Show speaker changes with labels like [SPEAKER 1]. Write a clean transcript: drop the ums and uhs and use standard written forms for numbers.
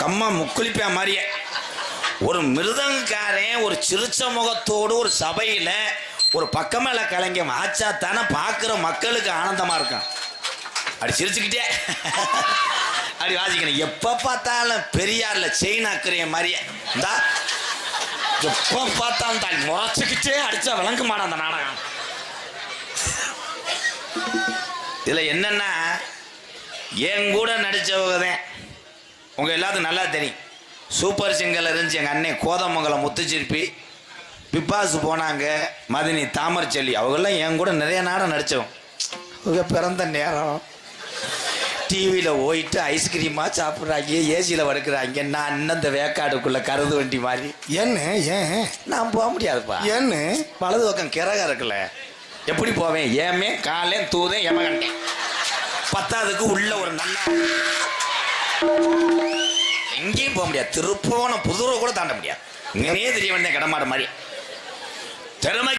[SPEAKER 1] அம்மா முக்குளிப்பா மாதிரியே ஒரு மிருதங்காரன் ஒரு சிரிச்ச முகத்தோடு ஒரு சபையில் ஒரு பக்கமேல கலைஞ ஆச்சா தானே பார்க்குற மக்களுக்கு ஆனந்தமா இருக்கும். அப்படி சிரிச்சுக்கிட்டே அப்படி வாசிக்கணும். எப்போ பார்த்தாலும் பெரியார்ல செயின் ஆக்குறிய மாதிரியே இந்தா எப்போ பார்த்தாலும் தான் முறைச்சிக்கிட்டே அடிச்சா விளங்க மாட்டான் அந்த நாடகம். இதில் என்னன்னா என் கூட நடித்தவங்க தான் உங்கள் எல்லாத்துக்கும் நல்லா தெரியும். சூப்பர் சிங்கரில் இருந்துச்சு எங்கள் அண்ணன் கோதமங்கலம் முத்துச்சிருப்பி, பிப்பாசு போனாங்க மதினி தாமரச்செல்வி, அவங்கெல்லாம் என் கூட நிறைய நாடம் நடித்தவங்க. அவங்க பிறந்த நேரம் டிவியில் போயிட்டு ஐஸ்கிரீமாக சாப்பிட்றாங்க, ஏசியில் படுக்கிறாங்க. நான் இன்னும் இந்த வேக்காடுக்குள்ளே கருது வண்டி மாதிரி.
[SPEAKER 2] என்ன ஏன்
[SPEAKER 1] நான் போக முடியாதுப்பா.
[SPEAKER 2] ஏன்னு
[SPEAKER 1] வலது பக்கம் கிறக இருக்குல்ல, எப்படி போவேன்? ஏமே காலே தூதேன் எமகண்டேன். பத்தாவதுக்கு உள்ள ஒரு நல்ல எங்கேயும் போக முடியாது. திருப்போன புதுரை கூட தாண்ட முடியாது. இங்கனே தெரிய வந்தேன் கடமாட மாதிரி திறமை